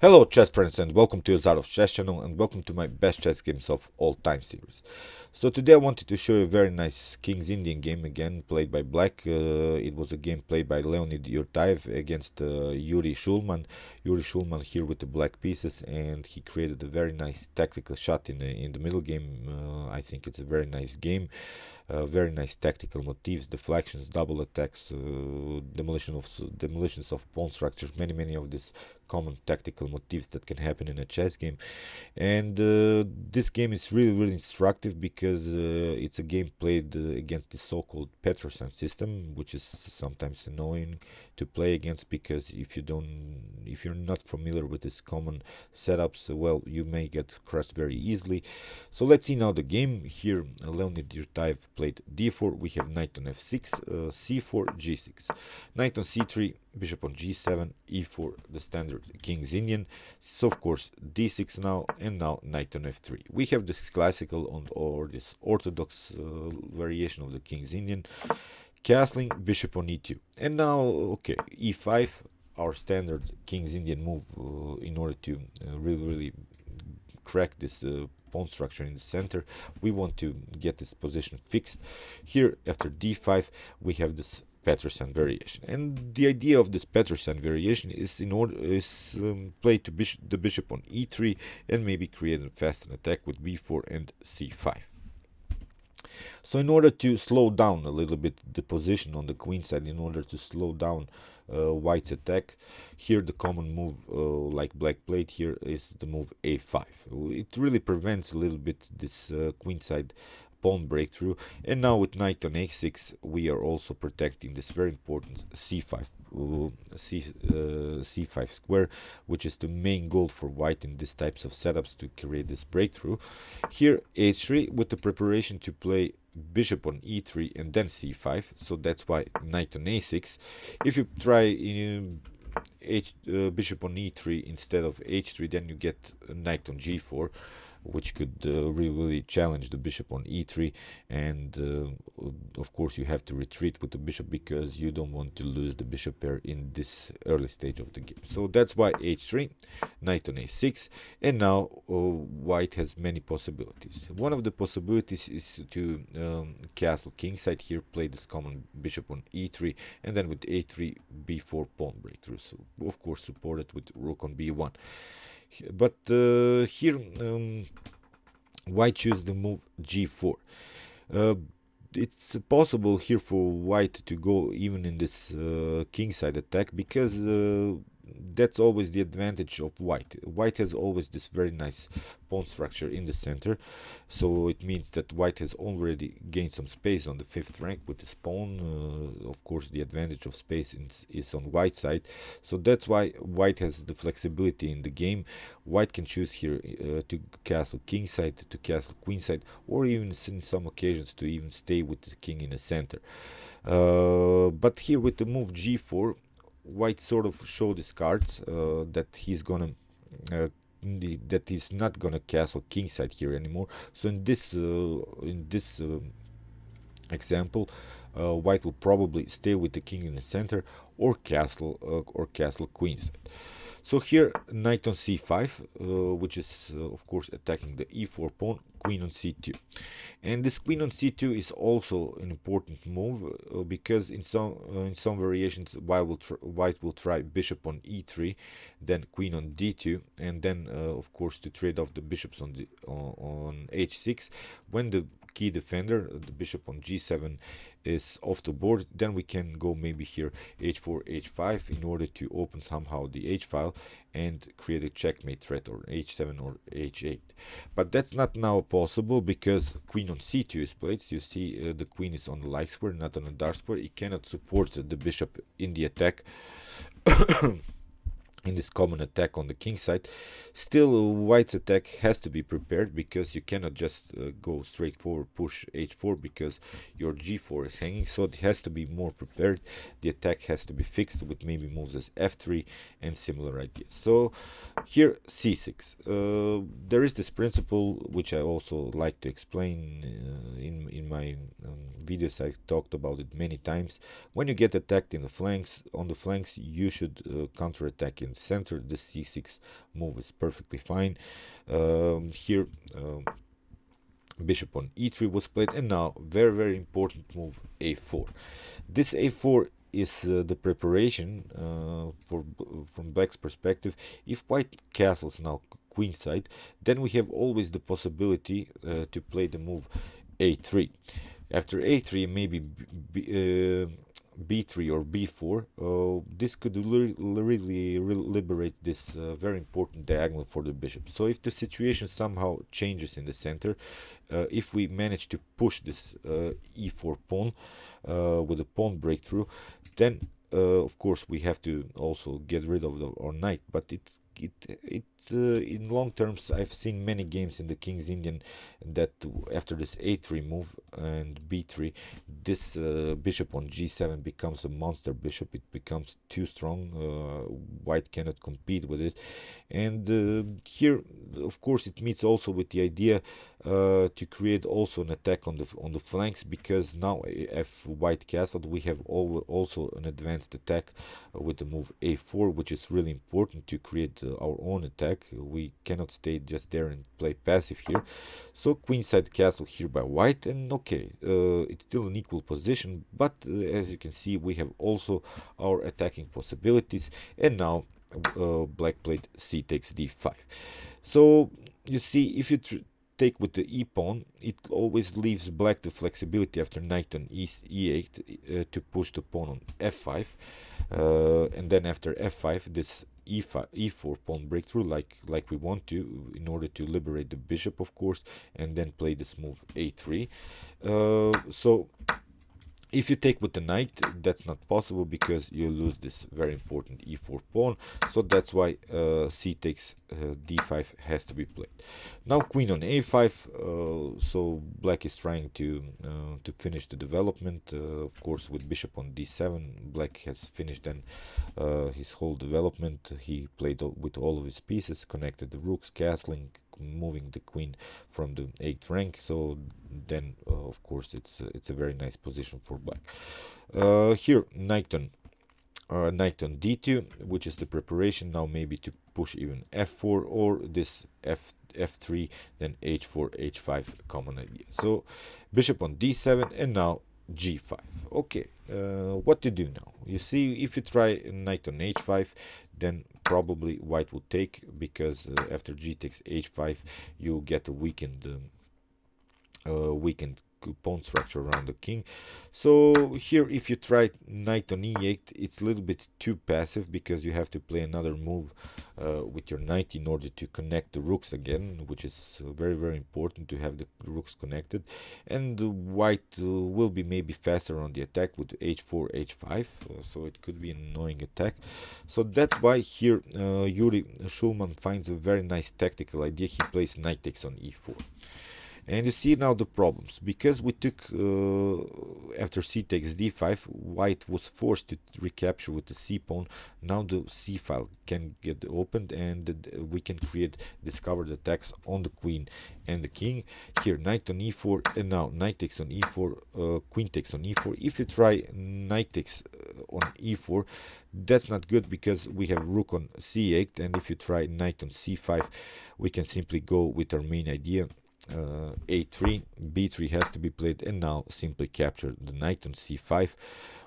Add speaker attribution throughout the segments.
Speaker 1: Hello chess friends and welcome to Azar's chess channel and welcome to my best chess games of all time series. So today I wanted to show you a very nice King's Indian game again played by Black. It was a game played by Leonid Yurtaev against Yury Shulman. Yury Shulman here with the black pieces, and he created a very nice tactical shot in the middle game. I think it's a very nice game. Very nice tactical motifs, deflections, double attacks, demolitions of pawn structures, many of these common tactical motifs that can happen in a chess game. And this game is really instructive because it's a game played against the so-called Petrosyan system, which is sometimes annoying to play against because if you're not familiar with this common setups, well, you may get crushed very easily. So let's see now the game. Here Leonid Yurtaev played d4. We have knight on f6, c4, g6, knight on c3, bishop on g7, e4, the standard King's Indian. So of course d6 now, and now knight on f3. We have this classical or this orthodox variation of the King's Indian, castling, bishop on e2, and now okay, e5, our standard King's Indian move in order to really crack this pawn structure in the center. We want to get this position fixed. Here after d5 we have this Petrosyan variation, and the idea of this Petrosyan variation is play to the bishop on e3 and maybe create a fast attack with b4 and c5. So in order to slow down a little bit the position on the queen side, in order to slow down white's attack, here the common move like black played here is the move a5. It really prevents a little bit this queen side pawn breakthrough. And now with knight on a6 we are also protecting this very important c5 c5 square, which is the main goal for white in these types of setups, to create this breakthrough. Here h3 with the preparation to play bishop on e3 and then c5, so that's why knight on a6. If you try bishop on e3 instead of h3, then you get knight on g4, which could really challenge the bishop on e3, and of course you have to retreat with the bishop because you don't want to lose the bishop pair in this early stage of the game. So that's why h3, knight on a6, and now white has many possibilities. One of the possibilities is to castle kingside here, play this common bishop on e3, and then with a3 b4 pawn breakthrough, so of course supported with rook on b1. But here white chooses the move g4. It's possible here for white to go even in this kingside attack because that's always the advantage of white. White has always this very nice pawn structure in the center, so it means that white has already gained some space on the fifth rank with this pawn. Of course the advantage of space is on white side, so that's why white has the flexibility in the game. White can choose here to castle kingside, to castle queenside, or even in some occasions to even stay with the king in the center. But here with the move g4, white sort of showed his cards that he's gonna that he's not gonna castle kingside here anymore. So in this example, white will probably stay with the king in the center or castle queenside. So here knight on c5, which is of course attacking the e4 pawn, queen on c2. And this queen on c2 is also an important move because in some variations white will try bishop on e3, then queen on d2, and then of course to trade off the bishops on h6. When the key defender, the bishop on g7, is off the board, then we can go maybe here h4 h5 in order to open somehow the h file and create a checkmate threat, or h7 or h8. But that's not now possible because queen on c2 is played. So you see the queen is on the light square, not on the dark square. It cannot support the bishop in the attack in this common attack on the king side. Still, white's attack has to be prepared because you cannot just go straight forward, push h4, because your g4 is hanging, so it has to be more prepared. The attack has to be fixed with maybe moves as f3 and similar ideas. So here c6. There is this principle which I also like to explain in my videos. I've talked about it many times. When you get attacked in the flanks, you should counterattack in in the center, the c6 move is perfectly fine. Here bishop on e3 was played, and now very important move a4. This a4 is the preparation from black's perspective. If white castles now queenside, then we have always the possibility to play the move a3. After a3, maybe b3 or b4. This could really liberate this very important diagonal for the bishop. So if the situation somehow changes in the center, if we manage to push this e4 pawn with a pawn breakthrough, then of course we have to also get rid of our knight. But in long terms, I've seen many games in the King's Indian that after this a3 move and b3, this bishop on g7 becomes a monster bishop. It becomes too strong. White cannot compete with it, and here, of course, it meets also with the idea to create also an attack on the flanks, because now if white castled, we have also an advanced attack with the move a4, which is really important to create our own attack. We cannot stay just there and play passive here. So queenside castle here by white, and okay, it's still an equal position, but as you can see, we have also our attacking possibilities. And now black played c takes d5. So you see, if you take with the e pawn, it always leaves black the flexibility after knight on e8 to push the pawn on f5, and then after f5 this e4 pawn breakthrough like we want to, in order to liberate the bishop, of course, and then play this move a3. So if you take with the knight, that's not possible because you lose this very important e4 pawn. So that's why c takes d5 has to be played. Now queen on a5. So black is trying to finish the development. Of course, with bishop on d7, black has finished then his whole development. He played with all of his pieces, connected the rooks, castling, moving the queen from the 8th rank. So then of course it's a very nice position for black. Here knight on d2, which is the preparation now maybe to push even f4 or this f3, then h4 h5 common idea. So bishop on d7 and now g5. Okay, what to do now? You see, if you try knight on h5, then probably white will take, because after g takes h5 you get a weakened pawn structure around the king. So here, if you try knight on e8, it's a little bit too passive, because you have to play another move with your knight in order to connect the rooks again, which is very important to have the rooks connected. And white will be maybe faster on the attack with h4 h5, so it could be an annoying attack. So that's why here Yury Shulman finds a very nice tactical idea. He plays knight takes on e4. And you see now the problems, because we took after c takes d5, white was forced to recapture with the c pawn. Now the c file can get opened, and we can create discovered attacks on the queen and the king. Here knight on e4, and now knight takes on e4, queen takes on e4. If you try knight takes on e4, that's not good, because we have rook on c8, and if you try knight on c5, we can simply go with our main idea. A3, b3 has to be played, and now simply capture the knight on c5.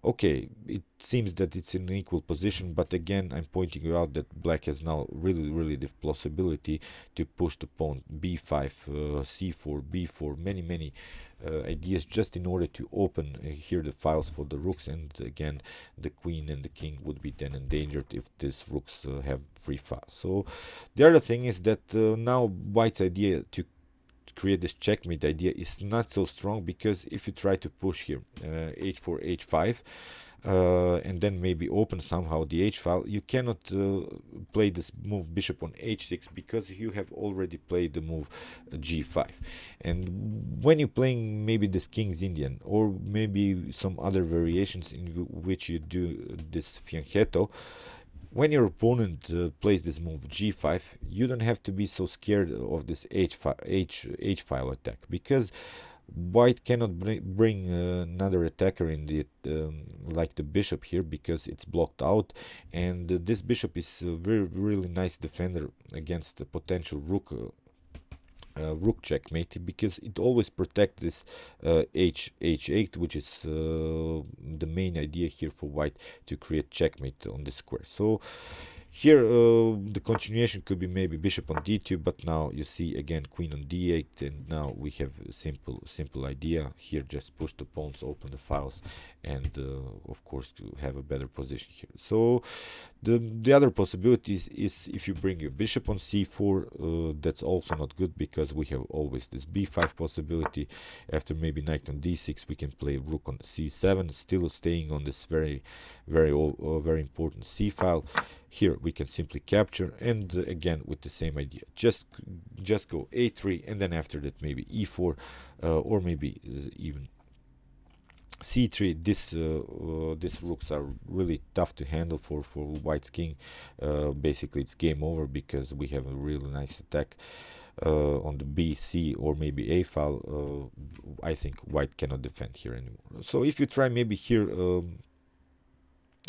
Speaker 1: Okay, it seems that it's in an equal position, but again, I'm pointing out that black has now really the possibility to push the pawn b5, c4, b4, many ideas, just in order to open here the files for the rooks. And again, the queen and the king would be then endangered if these rooks have free files. So the other thing is that now white's idea to create this checkmate idea is not so strong, because if you try to push here h4 h5 and then maybe open somehow the h file, you cannot play this move bishop on h6, because you have already played the move g5. And when you're playing maybe this King's Indian, or maybe some other variations in which you do this fianchetto, when your opponent plays this move g5, you don't have to be so scared of this h file attack, because White cannot bring another attacker in the like the bishop here, because it's blocked out, and this bishop is a really nice defender against a potential rook checkmate, because it always protects this h8, which is the main idea here for white, to create checkmate on the square. So here the continuation could be maybe bishop on d2, but now you see again queen on d8, and now we have a simple idea here. Just push the pawns, open the files, and of course to have a better position here. So the other possibility is if you bring your bishop on c4, that's also not good, because we have always this b5 possibility. After maybe knight on d6, we can play rook on c7, still staying on this very important c file. Here we can simply capture, and again with the same idea, just go a3, and then after that maybe e4, or maybe even c3. These rooks are really tough to handle for white's king. Basically it's game over, because we have a really nice attack on the b, c, or maybe a file. I think white cannot defend here anymore. So if you try maybe here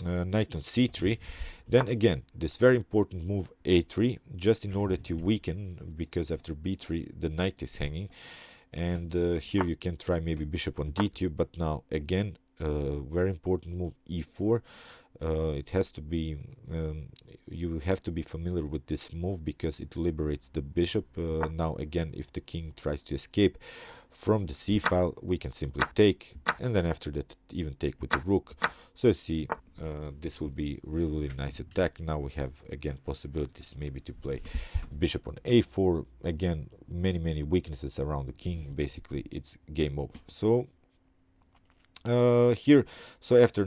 Speaker 1: knight on c3, then again this very important move a3, just in order to weaken, because after b3 the knight is hanging. And here you can try maybe bishop on d2, but now again very important move e4. It has to be you have to be familiar with this move, because it liberates the bishop. Now again, if the king tries to escape from the c file, we can simply take, and then after that even take with the rook. So you see, this will be really nice attack. Now we have again possibilities maybe to play bishop on a4. Again, many weaknesses around the king. Basically it's game over. So here, so after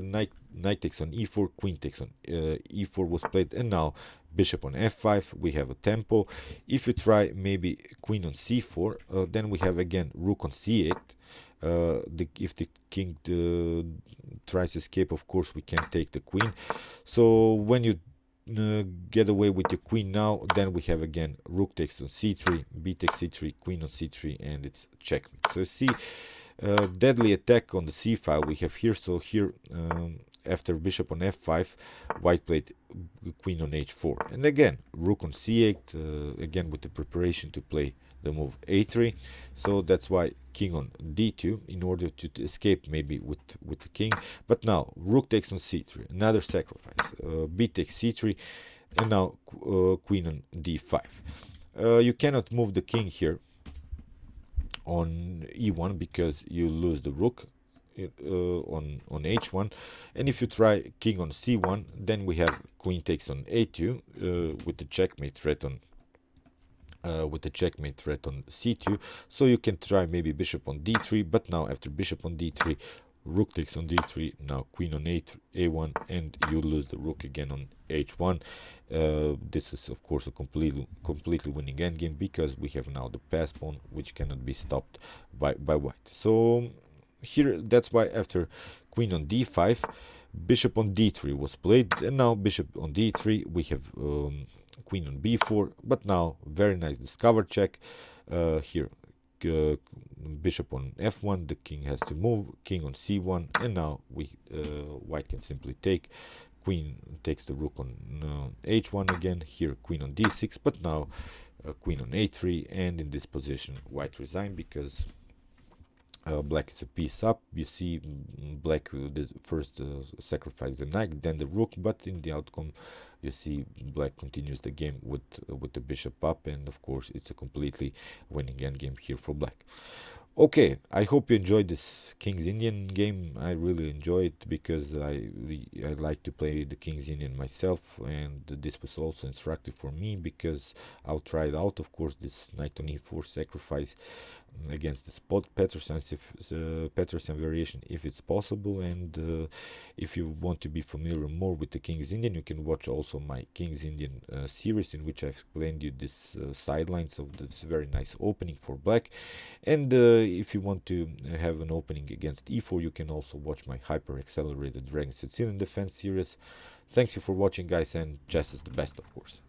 Speaker 1: knight takes on e4, queen takes on e4 was played, and now bishop on f5, we have a tempo. If you try maybe queen on c4, then we have again rook on c8. If the king tries to escape, of course we can take the queen. So when you get away with your queen now, then we have again rook takes on c3, b takes c3, queen on c3, and it's checkmate. So you see, deadly attack on the c file we have here. So here after bishop on f5, white played queen on h4, and again rook on c8, again with the preparation to play the move a3. So that's why king on d2, in order to escape maybe with the king. But now rook takes on c3, another sacrifice, b takes c3, and now queen on d5. You cannot move the king here on e1, because you lose the rook on h1. And if you try king on c1, then we have queen takes on a2, with the checkmate threat on c2. So you can try maybe bishop on d3, but now after bishop on d3, rook takes on d3, now queen on a1, and you lose the rook again on h1. This is of course a completely winning endgame, because we have now the pass pawn, which cannot be stopped by white. So here, that's why after queen on d5, bishop on d3 was played, and now bishop on d3, we have queen on b4. But now very nice discover check. Here bishop on f1, the king has to move, king on c1, and now white can simply take. Queen takes the rook on h1 again. Here queen on d6, but now queen on a3, and in this position white resigned, because black is a piece up. You see, black first sacrifice the knight, then the rook, but in the outcome you see black continues the game with the bishop up, and of course it's a completely winning endgame here for black. Okay, I hope you enjoyed this King's Indian game. I really enjoy it, because I like to play the King's Indian myself, and this was also instructive for me, because I'll try it out. Of course, this knight on e4 sacrifice against the spot Peterson variation, if it's possible. And if you want to be familiar more with the King's Indian, you can watch also my King's Indian series, in which I explained you this sidelines of this very nice opening for black. And if you want to have an opening against e4, you can also watch my hyper accelerated Dragon Sicilian defense series. Thanks you for watching, guys, and chess is the best, of course.